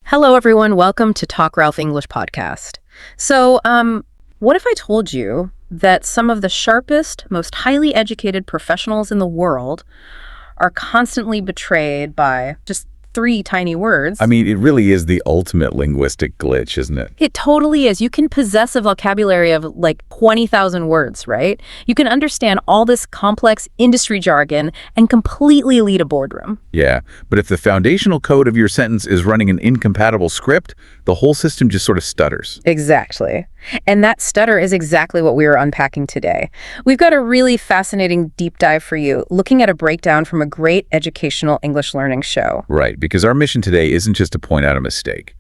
Hello, everyone. Welcome to Talk Ralph English podcast. So, what if I told you that some of the sharpest, most highly educated professionals in the world are constantly betrayed by just 3 tiny words? I mean, it really is the ultimate linguistic glitch, isn't it? It totally is. You can possess a vocabulary of like 20,000 words, right? You can understand all this complex industry jargon and completely lead a boardroom. Yeah, but if the foundational code of your sentence is running an incompatible script, the whole system just sort of stutters. Exactly. And that stutter is exactly what we are unpacking today. We've got a really fascinating deep dive for you, looking at a breakdown from a great educational English learning show. Right, because our mission today isn't just to point out a mistake.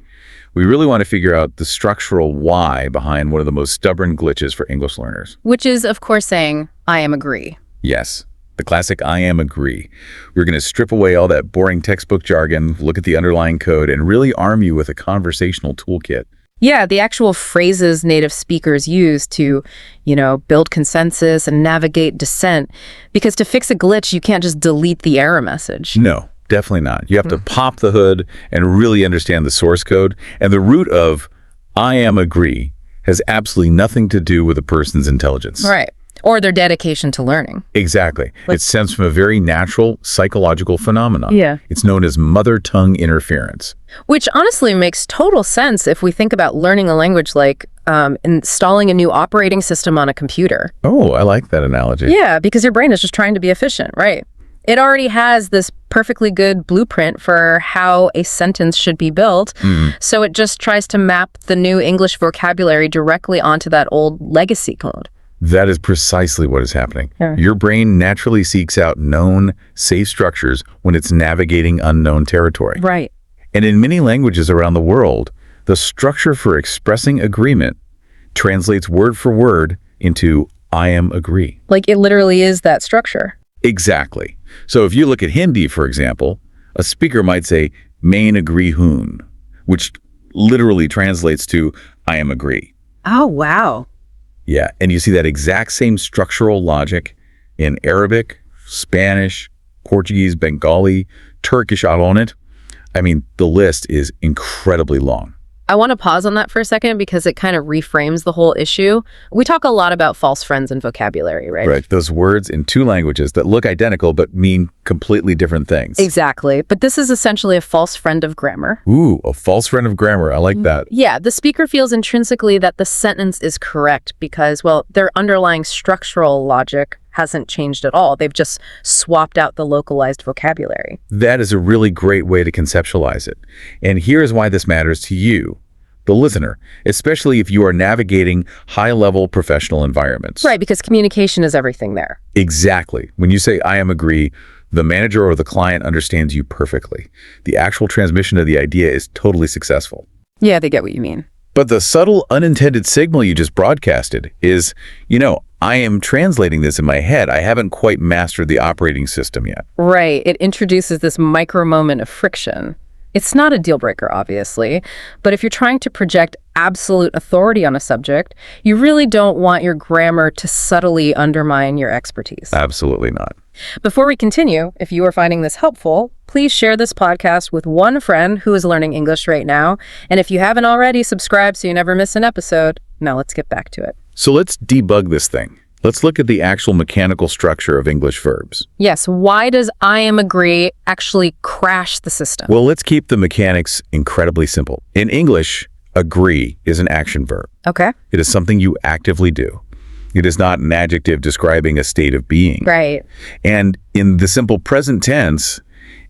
We really want to figure out the structural why behind one of the most stubborn glitches for English learners. Which is, of course, saying, I am agree. Yes, the classic I am agree. We're going to strip away all that boring textbook jargon, look at the underlying code, and really arm you with a conversational toolkit. Yeah, the actual phrases native speakers use to, build consensus and navigate dissent. Because to fix a glitch, you can't just delete the error message. No, definitely not. You have to pop the hood and really understand the source code. And the root of I am agree has absolutely nothing to do with a person's intelligence. Right. Or their dedication to learning. Exactly. It stems from a very natural psychological phenomenon. Yeah. It's known as mother tongue interference. Which honestly makes total sense if we think about learning a language like installing a new operating system on a computer. Oh, I like that analogy. Yeah, because your brain is just trying to be efficient, right? It already has this perfectly good blueprint for how a sentence should be built, so it just tries to map the new English vocabulary directly onto that old legacy code. That is precisely what is happening. Yeah. Your brain naturally seeks out known, safe structures when it's navigating unknown territory. Right. And in many languages around the world, the structure for expressing agreement translates word for word into I am agree. Like it literally is that structure. Exactly. So if you look at Hindi, for example, a speaker might say, main agree hoon, which literally translates to I am agree. Oh, wow. Yeah, and you see that exact same structural logic in Arabic, Spanish, Portuguese, Bengali, Turkish, Alonit. I mean, the list is incredibly long. I want to pause on that for a second because it kind of reframes the whole issue. We talk a lot about false friends in vocabulary, right? Right, those words in 2 languages that look identical but mean completely different things. Exactly. But this is essentially a false friend of grammar. Ooh, a false friend of grammar. I like that. Yeah, the speaker feels intrinsically that the sentence is correct because, well, their underlying structural logic hasn't changed at all. They've just swapped out the localized vocabulary. That is a really great way to conceptualize it. And here's why this matters to you, the listener, especially if you are navigating high-level professional environments. Right, because communication is everything there. Exactly. When you say, I am agree, the manager or the client understands you perfectly. The actual transmission of the idea is totally successful. Yeah, they get what you mean. But the subtle unintended signal you just broadcasted is, I am translating this in my head. I haven't quite mastered the operating system yet. Right. It introduces this micro moment of friction. It's not a deal breaker, obviously, but if you're trying to project absolute authority on a subject, you really don't want your grammar to subtly undermine your expertise. Absolutely not. Before we continue, if you are finding this helpful, please share this podcast with one friend who is learning English right now. And if you haven't already, subscribe so you never miss an episode. Now let's get back to it. So let's debug this thing. Let's look at the actual mechanical structure of English verbs. Yes, why does I am agree actually crash the system? Well, let's keep the mechanics incredibly simple. In English, agree is an action verb. Okay. It is something you actively do. It is not an adjective describing a state of being. Right. And in the simple present tense,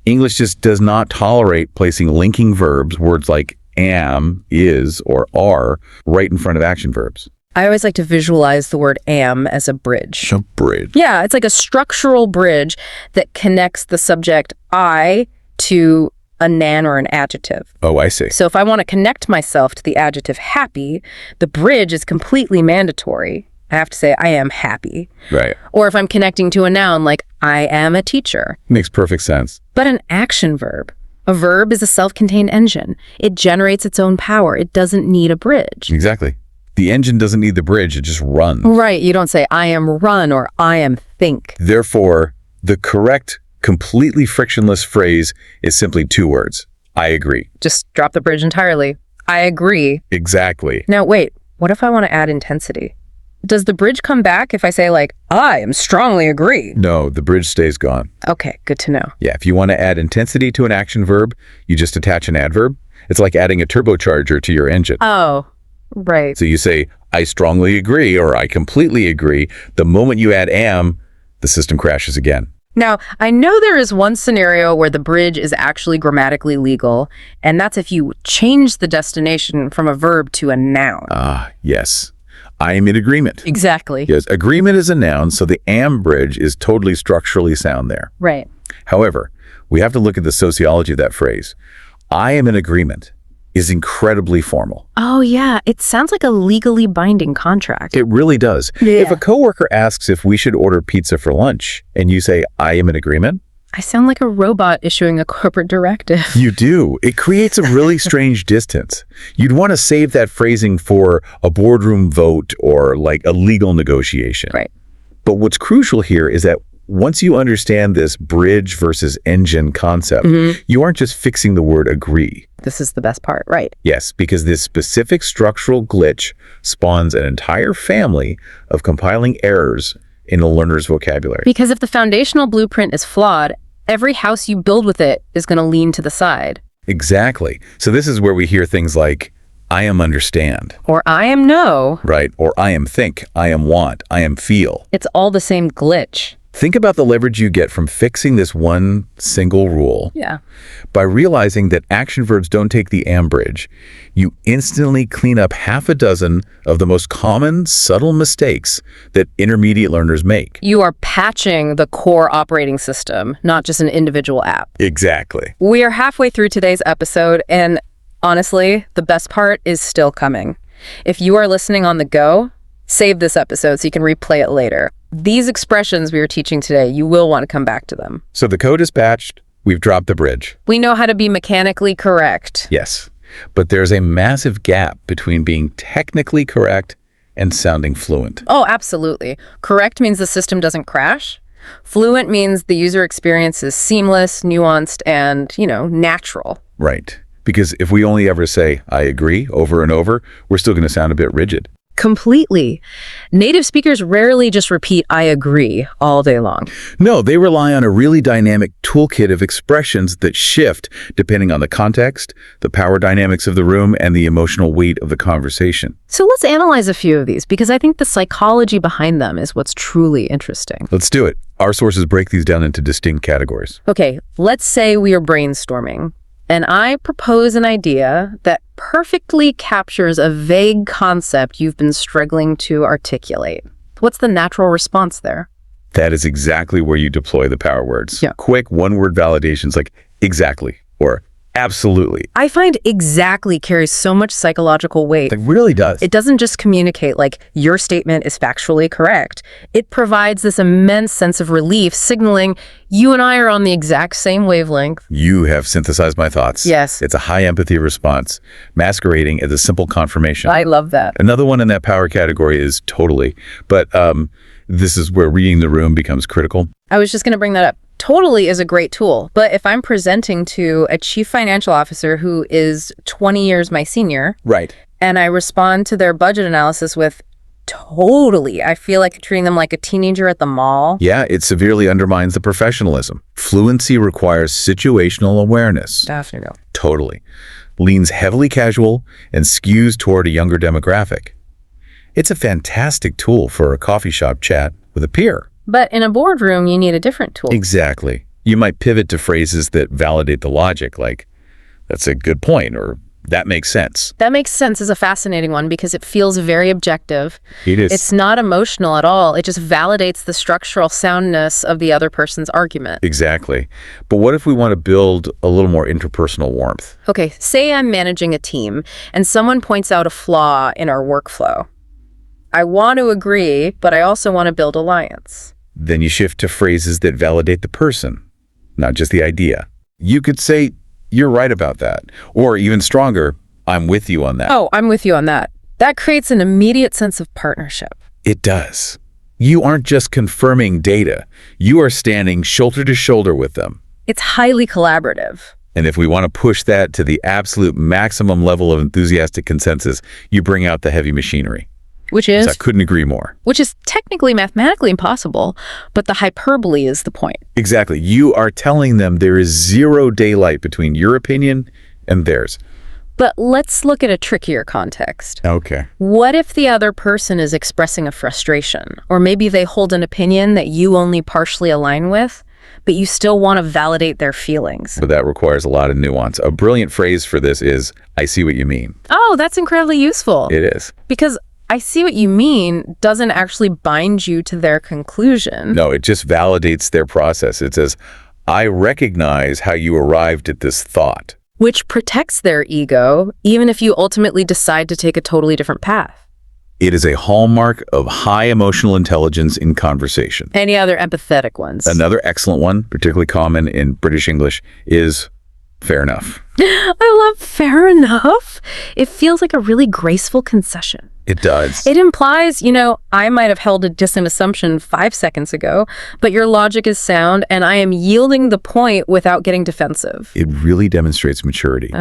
English just does not tolerate placing linking verbs, words like am, is, or are, right in front of action verbs. I always like to visualize the word am as a bridge. A bridge. Yeah, it's like a structural bridge that connects the subject I to a noun or an adjective. Oh, I see. So if I want to connect myself to the adjective happy, the bridge is completely mandatory. I have to say I am happy. Right. Or if I'm connecting to a noun like I am a teacher. Makes perfect sense. But an action verb. A verb is a self-contained engine. It generates its own power. It doesn't need a bridge. Exactly. The engine doesn't need the bridge, it just runs. Right, you don't say, I am run or I am think. Therefore, the correct, completely frictionless phrase is simply 2 words. I agree. Just drop the bridge entirely. I agree. Exactly. Now, wait, what if I want to add intensity? Does the bridge come back if I say, like, I am strongly agree? No, the bridge stays gone. Okay, good to know. Yeah, if you want to add intensity to an action verb, you just attach an adverb. It's like adding a turbocharger to your engine. Oh, right. So you say, I strongly agree, or I completely agree. The moment you add am, the system crashes again. Now, I know there is one scenario where the bridge is actually grammatically legal, and that's if you change the destination from a verb to a noun. Yes. I am in agreement. Exactly. Yes, agreement is a noun, so the am bridge is totally structurally sound there. Right. However, we have to look at the sociology of that phrase. I am in agreement is incredibly formal. Oh, yeah. It sounds like a legally binding contract. It really does. Yeah. If a coworker asks if we should order pizza for lunch, and you say, I am in agreement, I sound like a robot issuing a corporate directive. you do. It creates a really strange distance. You'd want to save that phrasing for a boardroom vote or like a legal negotiation. Right. But what's crucial here is that once you understand this bridge versus engine concept, you aren't just fixing the word agree. This is the best part, right? Yes, because this specific structural glitch spawns an entire family of compiling errors in the learner's vocabulary. Because if the foundational blueprint is flawed, every house you build with it is going to lean to the side. Exactly. So this is where we hear things like, I am understand. Or I am know. Right. Or I am think, I am want, I am feel. It's all the same glitch. Think about the leverage you get from fixing this one single rule. Yeah. By realizing that action verbs don't take the am bridge, you instantly clean up half a dozen of the most common, subtle mistakes that intermediate learners make. You are patching the core operating system, not just an individual app. Exactly. We are halfway through today's episode, and honestly, the best part is still coming. If you are listening on the go, save this episode so you can replay it later. These expressions we are teaching today, you will want to come back to them. So the code is patched. We've dropped the bridge. We know how to be mechanically correct. Yes. But there's a massive gap between being technically correct and sounding fluent. Oh, absolutely. Correct means the system doesn't crash. Fluent means the user experience is seamless, nuanced, and, natural. Right. Because if we only ever say, I agree, over and over, we're still going to sound a bit rigid. Completely. Native speakers rarely just repeat, I agree, all day long. No, they rely on a really dynamic toolkit of expressions that shift depending on the context, the power dynamics of the room, and the emotional weight of the conversation. So let's analyze a few of these, because I think the psychology behind them is what's truly interesting. Let's do it. Our sources break these down into distinct categories. Okay, let's say we are brainstorming, and I propose an idea that perfectly captures a vague concept you've been struggling to articulate. What's the natural response there? That is exactly where you deploy the power words. Yeah. Quick one-word validations like exactly or absolutely. I find exactly carries so much psychological weight. It really does. It doesn't just communicate like your statement is factually correct. It provides this immense sense of relief, signaling you and I are on the exact same wavelength. You have synthesized my thoughts. Yes. It's a high empathy response, masquerading as a simple confirmation. I love that. Another one in that power category is totally. But this is where reading the room becomes critical. I was just going to bring that up. Totally is a great tool, but if I'm presenting to a chief financial officer who is 20 years my senior, Right. and I respond to their budget analysis with totally, I feel like treating them like a teenager at the mall. Yeah, it severely undermines the professionalism. Fluency requires situational awareness. Definitely. Totally. Leans heavily casual and skews toward a younger demographic. It's a fantastic tool for a coffee shop chat with a peer. But in a boardroom, you need a different tool. Exactly. You might pivot to phrases that validate the logic, like, that's a good point, or that makes sense. That makes sense is a fascinating one because it feels very objective. It is. It's not emotional at all. It just validates the structural soundness of the other person's argument. Exactly. But what if we want to build a little more interpersonal warmth? Okay, say I'm managing a team and someone points out a flaw in our workflow. I want to agree, but I also want to build alliance. Then you shift to phrases that validate the person, not just the idea. You could say, you're right about that. Or even stronger, I'm with you on that. Oh, I'm with you on that. That creates an immediate sense of partnership. It does. You aren't just confirming data. You are standing shoulder to shoulder with them. It's highly collaborative. And if we want to push that to the absolute maximum level of enthusiastic consensus, you bring out the heavy machinery. Which is? So I couldn't agree more. Which is technically mathematically impossible, but the hyperbole is the point. Exactly. You are telling them there is zero daylight between your opinion and theirs. But let's look at a trickier context. Okay. What if the other person is expressing a frustration, or maybe they hold an opinion that you only partially align with, but you still want to validate their feelings? But that requires a lot of nuance. A brilliant phrase for this is, I see what you mean. Oh, that's incredibly useful. It is. Because I see what you mean doesn't actually bind you to their conclusion. No, it just validates their process. It says, I recognize how you arrived at this thought. Which protects their ego, even if you ultimately decide to take a totally different path. It is a hallmark of high emotional intelligence in conversation. Any other empathetic ones? Another excellent one, particularly common in British English, is fair enough. I love fair enough. It feels like a really graceful concession. It does. It implies, I might have held a distant assumption 5 seconds ago, but your logic is sound and I am yielding the point without getting defensive. It really demonstrates maturity.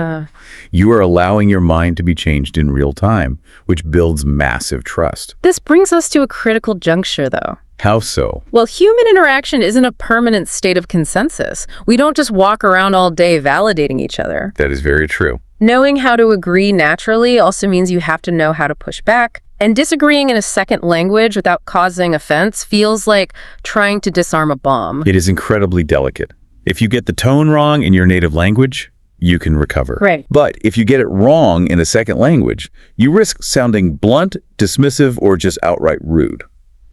You are allowing your mind to be changed in real time, which builds massive trust. This brings us to a critical juncture, though. How so? Well, human interaction isn't a permanent state of consensus. We don't just walk around all day validating each other. That is very true. Knowing how to agree naturally also means you have to know how to push back. And disagreeing in a second language without causing offense feels like trying to disarm a bomb. It is incredibly delicate. If you get the tone wrong in your native language, you can recover. Right. But if you get it wrong in a second language, you risk sounding blunt, dismissive, or just outright rude.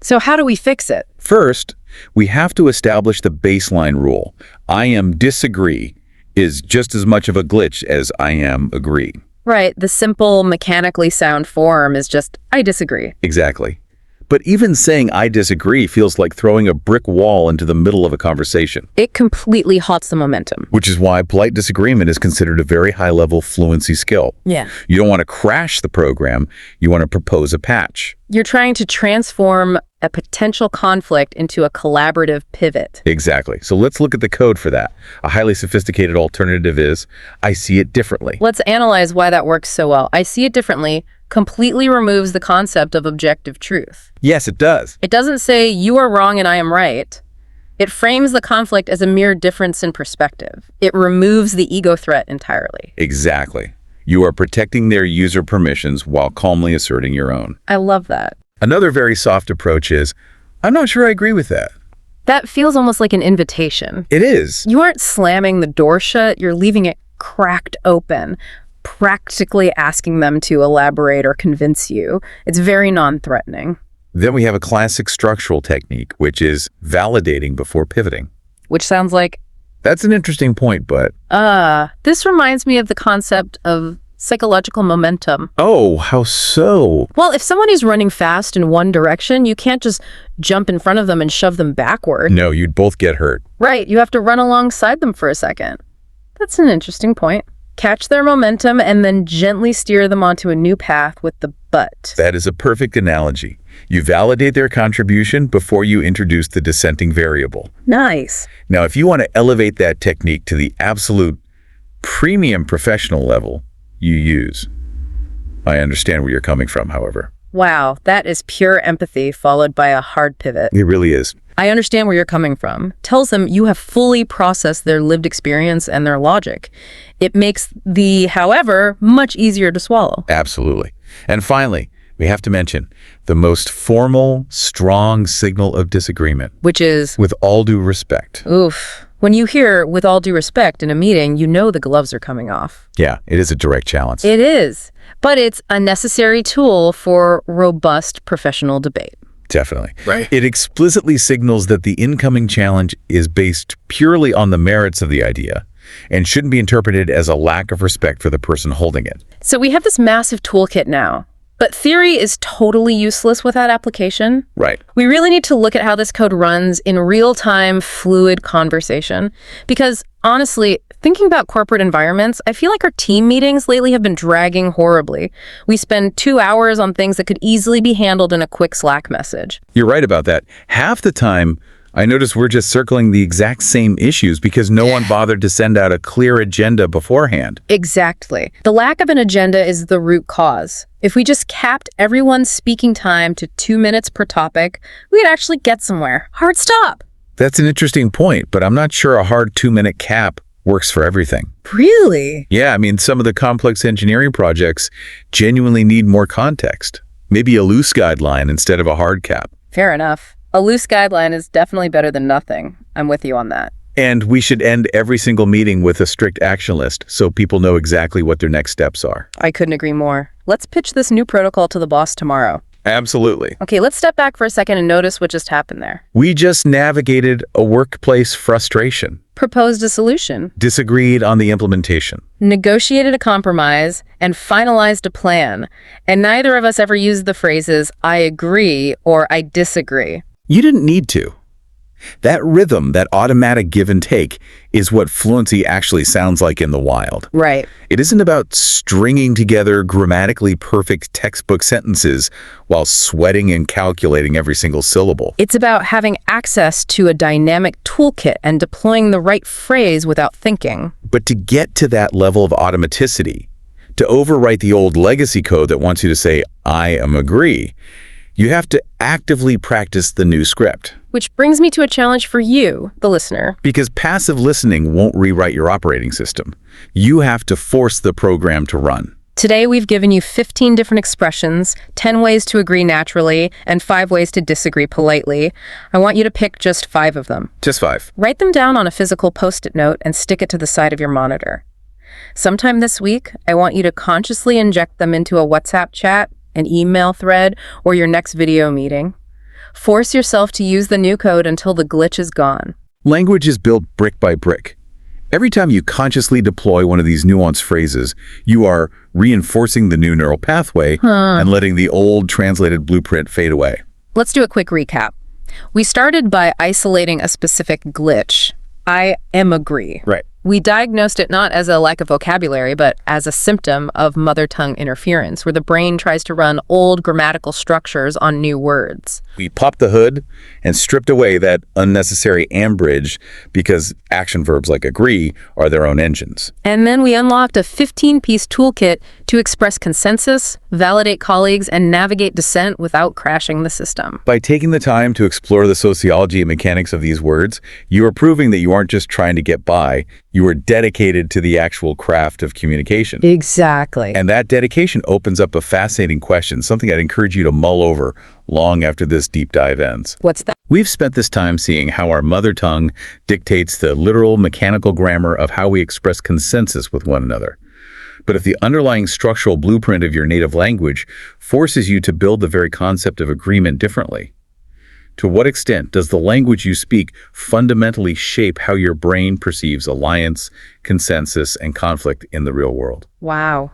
So how do we fix it? First, we have to establish the baseline rule. I am disagree is just as much of a glitch as I am agree. Right. The simple, mechanically sound form is just, I disagree. Exactly. But even saying I disagree feels like throwing a brick wall into the middle of a conversation. It completely halts the momentum. Which is why polite disagreement is considered a very high-level fluency skill. Yeah. You don't want to crash the program. You want to propose a patch. You're trying to transform a potential conflict into a collaborative pivot. Exactly. So let's look at the code for that. A highly sophisticated alternative is, I see it differently. Let's analyze why that works so well. I see it differently completely removes the concept of objective truth. Yes, it does. It doesn't say you are wrong and I am right. It frames the conflict as a mere difference in perspective. It removes the ego threat entirely. Exactly. You are protecting their user permissions while calmly asserting your own. I love that. Another very soft approach is, I'm not sure I agree with that. That feels almost like an invitation. It is. You aren't slamming the door shut, you're leaving it cracked open, practically asking them to elaborate or convince you. It's very non-threatening. Then we have a classic structural technique, which is validating before pivoting. Which sounds like... That's an interesting point, but... This reminds me of the concept of psychological momentum. Oh, how so? Well, if someone is running fast in one direction, you can't just jump in front of them and shove them backward. No, you'd both get hurt. Right, you have to run alongside them for a second. That's an interesting point. Catch their momentum and then gently steer them onto a new path with the butt. That is a perfect analogy. You validate their contribution before you introduce the dissenting variable. Nice. Now, if you want to elevate that technique to the absolute premium professional level, you use. I understand where you're coming from, however. Wow, that is pure empathy followed by a hard pivot. It really is. I understand where you're coming from. Tells them you have fully processed their lived experience and their logic. It makes the however much easier to swallow. Absolutely. And finally, we have to mention the most formal, strong signal of disagreement. Which is? With all due respect. Oof. When you hear with all due respect in a meeting, you know the gloves are coming off. Yeah, it is a direct challenge. It is. But it's a necessary tool for robust professional debate. Definitely. Right. It explicitly signals that the incoming challenge is based purely on the merits of the idea and shouldn't be interpreted as a lack of respect for the person holding it. So we have this massive toolkit now, but theory is totally useless without application. Right. We really need to look at how this code runs in real-time, fluid conversation. Because honestly, thinking about corporate environments, I feel like our team meetings lately have been dragging horribly. We spend 2 hours on things that could easily be handled in a quick Slack message. You're right about that. Half the time, I notice we're just circling the exact same issues because no one bothered to send out a clear agenda beforehand. Exactly. The lack of an agenda is the root cause. If we just capped everyone's speaking time to 2 minutes per topic, we'd actually get somewhere. Hard stop. That's an interesting point, but I'm not sure a hard 2-minute cap works for everything. Really? Yeah, I mean, some of the complex engineering projects genuinely need more context. Maybe a loose guideline instead of a hard cap. Fair enough. A loose guideline is definitely better than nothing. I'm with you on that. And we should end every single meeting with a strict action list so people know exactly what their next steps are. I couldn't agree more. Let's pitch this new protocol to the boss tomorrow. Absolutely. Okay, let's step back for a second and notice what just happened there. We just navigated a workplace frustration, Proposed a solution, disagreed on the implementation. negotiated a compromise, and finalized a plan. And neither of us ever used the phrases, I agree or I disagree. You didn't need to. That rhythm, that automatic give and take, is what fluency actually sounds like in the wild. Right. It isn't about stringing together grammatically perfect textbook sentences while sweating and calculating every single syllable. It's about having access to a dynamic toolkit and deploying the right phrase without thinking. But to get to that level of automaticity, to overwrite the old legacy code that wants you to say, I am agree, you have to actively practice the new script. Which brings me to a challenge for you, the listener. Because passive listening won't rewrite your operating system. You have to force the program to run. Today, we've given you 15 different expressions, 10 ways to agree naturally, and 5 ways to disagree politely. I want you to pick just 5 of them. Just 5. Write them down on a physical Post-it note and stick it to the side of your monitor. Sometime this week, I want you to consciously inject them into a WhatsApp chat, an email thread, or your next video meeting. Force yourself to use the new code until the glitch is gone. Language is built brick by brick. Every time you consciously deploy one of these nuanced phrases, you are reinforcing the new neural pathway and letting the old translated blueprint fade away. Let's do a quick recap. We started by isolating a specific glitch. I am agree. Right. We diagnosed it not as a lack of vocabulary, but as a symptom of mother tongue interference, where the brain tries to run old grammatical structures on new words. We popped the hood and stripped away that unnecessary ambridge because action verbs like agree are their own engines. And then we unlocked a 15-piece toolkit to express consensus, validate colleagues, and navigate dissent without crashing the system. By taking the time to explore the sociology and mechanics of these words, you are proving that you aren't just trying to get by, you are dedicated to the actual craft of communication. Exactly. And that dedication opens up a fascinating question, something I'd encourage you to mull over long after this deep dive ends. What's that? We've spent this time seeing how our mother tongue dictates the literal mechanical grammar of how we express consensus with one another. But if the underlying structural blueprint of your native language forces you to build the very concept of agreement differently, to what extent does the language you speak fundamentally shape how your brain perceives alliance, consensus, and conflict in the real world? Wow.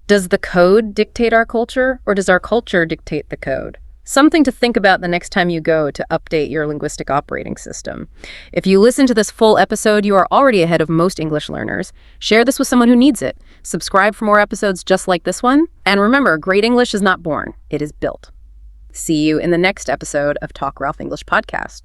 Does the code dictate our culture, or does our culture dictate the code? Something to think about the next time you go to update your linguistic operating system. If you listen to this full episode, you are already ahead of most English learners. Share this with someone who needs it. Subscribe for more episodes just like this one. And remember, great English is not born, it is built. See you in the next episode of Talk Ralph English Podcast.